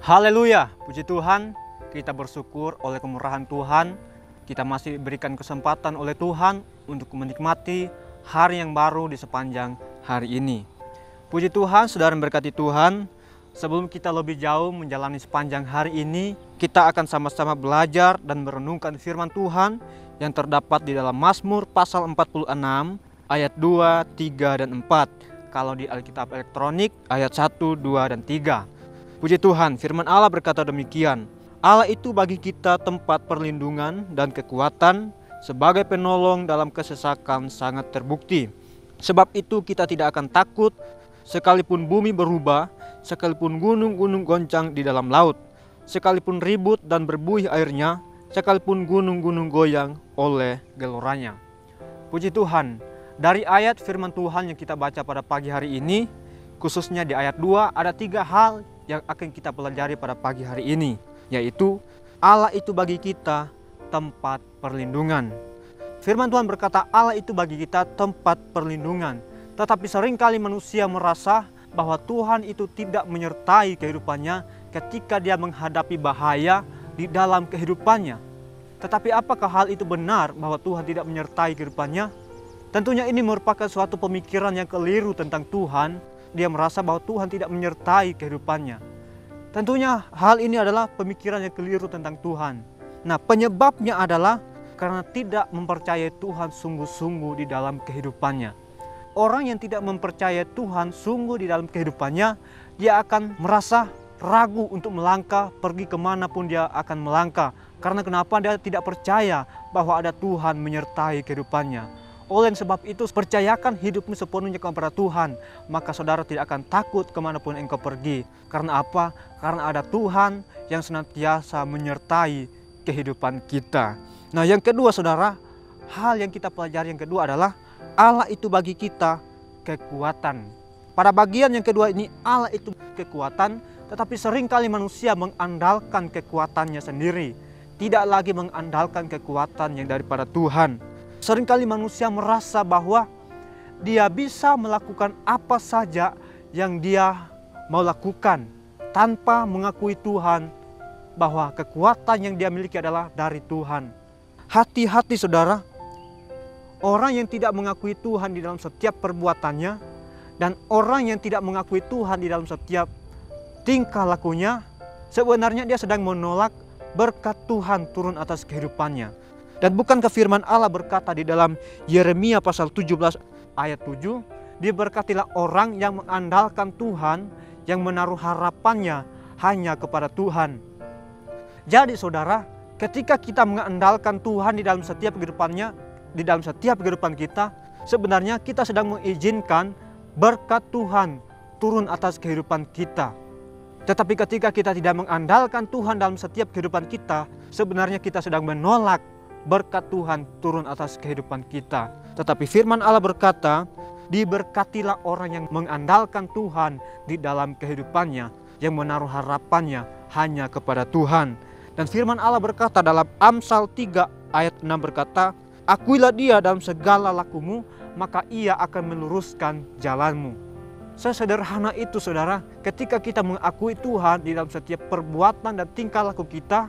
Haleluya, puji Tuhan, kita bersyukur oleh kemurahan Tuhan. Kita masih diberikan kesempatan oleh Tuhan untuk menikmati hari yang baru di sepanjang hari ini. Puji Tuhan, saudara yang berkati Tuhan. Sebelum kita lebih jauh menjalani sepanjang hari ini, kita akan sama-sama belajar dan merenungkan firman Tuhan yang terdapat di dalam Mazmur pasal 46 ayat 2, 3, dan 4. Kalau di Alkitab elektronik ayat 1, 2, dan 3. Puji Tuhan, firman Allah berkata demikian. Allah itu bagi kita tempat perlindungan dan kekuatan, sebagai penolong dalam kesesakan sangat terbukti. Sebab itu kita tidak akan takut, sekalipun bumi berubah, sekalipun gunung-gunung goncang di dalam laut, sekalipun ribut dan berbuih airnya, sekalipun gunung-gunung goyang oleh geloranya. Puji Tuhan, dari ayat firman Tuhan yang kita baca pada pagi hari ini, khususnya di ayat 2, ada 3 hal yang akan kita pelajari pada pagi hari ini, yaitu Allah itu bagi kita tempat perlindungan. Firman Tuhan berkata Allah itu bagi kita tempat perlindungan. Tetapi seringkali manusia merasa bahwa Tuhan itu tidak menyertai kehidupannya ketika dia menghadapi bahaya di dalam kehidupannya. Tetapi apakah hal itu benar bahwa Tuhan tidak menyertai kehidupannya? Tentunya ini merupakan suatu pemikiran yang keliru tentang Tuhan. Dia merasa bahwa Tuhan tidak menyertai kehidupannya. Tentunya hal ini adalah pemikiran yang keliru tentang Tuhan. Nah, penyebabnya adalah karena tidak mempercayai Tuhan sungguh-sungguh di dalam kehidupannya. Orang yang tidak mempercayai Tuhan sungguh di dalam kehidupannya, dia akan merasa ragu untuk melangkah, pergi kemanapun dia akan melangkah. Karena kenapa? Dia tidak percaya bahwa ada Tuhan menyertai kehidupannya. Oleh sebab itu, percayakan hidupmu sepenuhnya kepada Tuhan, maka saudara tidak akan takut kemanapun engkau pergi. Karena apa? Karena ada Tuhan yang senantiasa menyertai kehidupan kita. Nah, yang kedua saudara, hal yang kita pelajari yang kedua adalah Allah itu bagi kita kekuatan. Pada bagian yang kedua ini, Allah itu kekuatan, tetapi seringkali manusia mengandalkan kekuatannya sendiri, tidak lagi mengandalkan kekuatan yang daripada Tuhan. Seringkali manusia merasa bahwa dia bisa melakukan apa saja yang dia mau lakukan tanpa mengakui Tuhan bahwa kekuatan yang dia miliki adalah dari Tuhan. Hati-hati saudara, orang yang tidak mengakui Tuhan di dalam setiap perbuatannya dan orang yang tidak mengakui Tuhan di dalam setiap tingkah lakunya, sebenarnya dia sedang menolak berkat Tuhan turun atas kehidupannya. Dan bukankah firman Allah berkata di dalam Yeremia pasal 17 ayat 7, diberkatilah orang yang mengandalkan Tuhan, yang menaruh harapannya hanya kepada Tuhan. Jadi saudara, ketika kita mengandalkan Tuhan di dalam setiap kehidupannya, di dalam setiap kehidupan kita, sebenarnya kita sedang mengizinkan berkat Tuhan turun atas kehidupan kita. Tetapi ketika kita tidak mengandalkan Tuhan dalam setiap kehidupan kita, sebenarnya kita sedang menolak berkat Tuhan turun atas kehidupan kita. Tetapi firman Allah berkata, diberkatilah orang yang mengandalkan Tuhan di dalam kehidupannya, yang menaruh harapannya hanya kepada Tuhan. Dan firman Allah berkata dalam Amsal 3 ayat 6 berkata, akuilah dia dalam segala lakumu, maka ia akan meluruskan jalanmu. Sesederhana itu saudara, ketika kita mengakui Tuhan di dalam setiap perbuatan dan tingkah laku kita,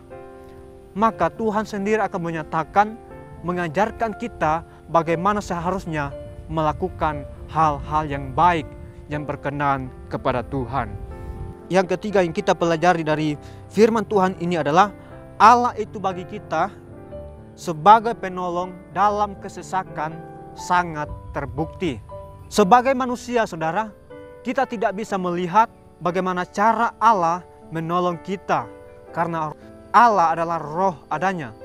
maka Tuhan sendiri akan menyatakan, mengajarkan kita bagaimana seharusnya melakukan hal-hal yang baik yang berkenan kepada Tuhan. Yang ketiga yang kita pelajari dari firman Tuhan ini adalah Allah itu bagi kita sebagai penolong dalam kesesakan sangat terbukti. Sebagai manusia saudara, kita tidak bisa melihat bagaimana cara Allah menolong kita karena Allah adalah roh adanya.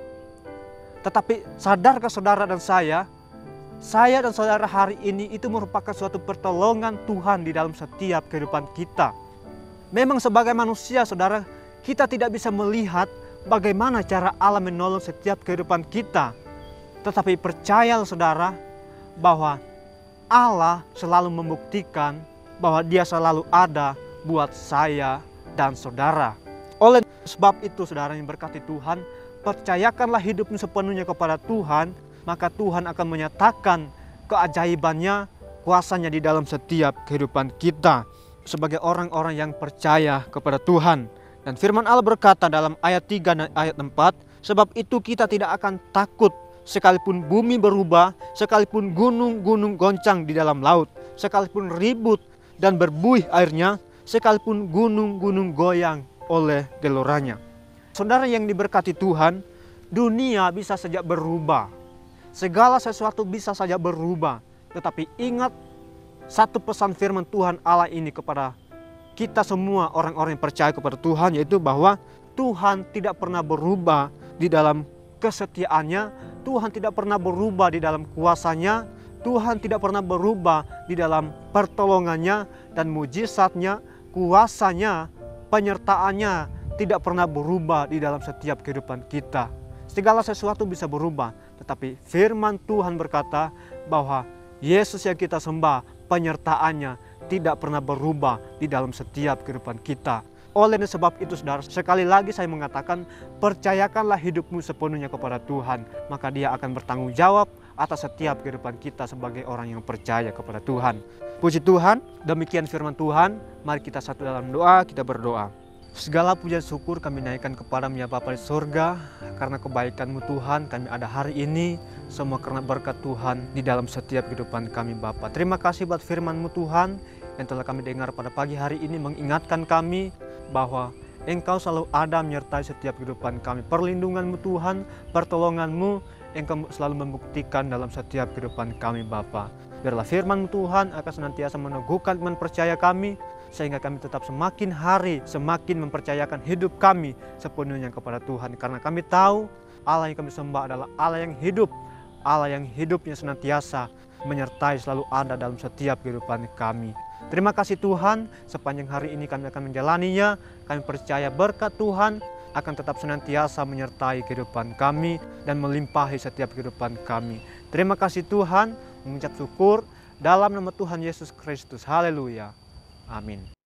Tetapi sadarkah saudara dan saya dan saudara hari ini itu merupakan suatu pertolongan Tuhan di dalam setiap kehidupan kita. Memang sebagai manusia saudara, kita tidak bisa melihat bagaimana cara Allah menolong setiap kehidupan kita. Tetapi percayalah saudara bahwa Allah selalu membuktikan bahwa Dia selalu ada buat saya dan saudara. Oleh sebab itu saudara yang berkati Tuhan, percayakanlah hidupmu sepenuhnya kepada Tuhan, maka Tuhan akan menyatakan keajaibannya, kuasanya di dalam setiap kehidupan kita. Sebagai orang-orang yang percaya kepada Tuhan. Dan firman Allah berkata dalam ayat 3 dan ayat 4, sebab itu kita tidak akan takut sekalipun bumi berubah, sekalipun gunung-gunung goncang di dalam laut, sekalipun ribut dan berbuih airnya, sekalipun gunung-gunung goyang oleh geloranya. Saudara yang diberkati Tuhan, dunia bisa saja berubah. Segala sesuatu bisa saja berubah. Tetapi ingat satu pesan firman Tuhan Allah ini kepada kita semua orang-orang yang percaya kepada Tuhan, yaitu bahwa Tuhan tidak pernah berubah di dalam kesetiaannya, Tuhan tidak pernah berubah di dalam kuasanya, Tuhan tidak pernah berubah di dalam pertolongannya, dan mujizatnya, kuasanya, penyertaannya tidak pernah berubah di dalam setiap kehidupan kita. Segala sesuatu bisa berubah, tetapi firman Tuhan berkata bahwa Yesus yang kita sembah, penyertaannya tidak pernah berubah di dalam setiap kehidupan kita. Oleh sebab itu saudara, sekali lagi saya mengatakan, percayakanlah hidupmu sepenuhnya kepada Tuhan, maka Dia akan bertanggung jawab atas setiap kehidupan kita sebagai orang yang percaya kepada Tuhan. Puji Tuhan, demikian firman Tuhan. Mari kita satu dalam doa, kita berdoa. Segala pujian syukur kami naikkan kepadamu ya Bapa di surga, karena kebaikan-Mu Tuhan kami ada hari ini, semua karena berkat Tuhan di dalam setiap kehidupan kami Bapa. Terima kasih buat firman-Mu Tuhan yang telah kami dengar pada pagi hari ini, mengingatkan kami bahwa Engkau selalu ada menyertai setiap kehidupan kami. Perlindungan-Mu Tuhan, pertolongan-Mu, Engkau selalu membuktikan dalam setiap kehidupan kami Bapa. Biarlah firman-Mu Tuhan akan senantiasa meneguhkan iman percaya kami, sehingga kami tetap semakin hari semakin mempercayakan hidup kami sepenuhnya kepada Tuhan. Karena kami tahu Allah yang kami sembah adalah Allah yang hidup, Allah yang hidupnya senantiasa menyertai selalu ada dalam setiap kehidupan kami. Terima kasih Tuhan, sepanjang hari ini kami akan menjalaninya. Kami percaya berkat Tuhan akan tetap senantiasa menyertai kehidupan kami dan melimpahi setiap kehidupan kami. Terima kasih Tuhan, mengucap syukur dalam nama Tuhan Yesus Kristus. Haleluya. Amin.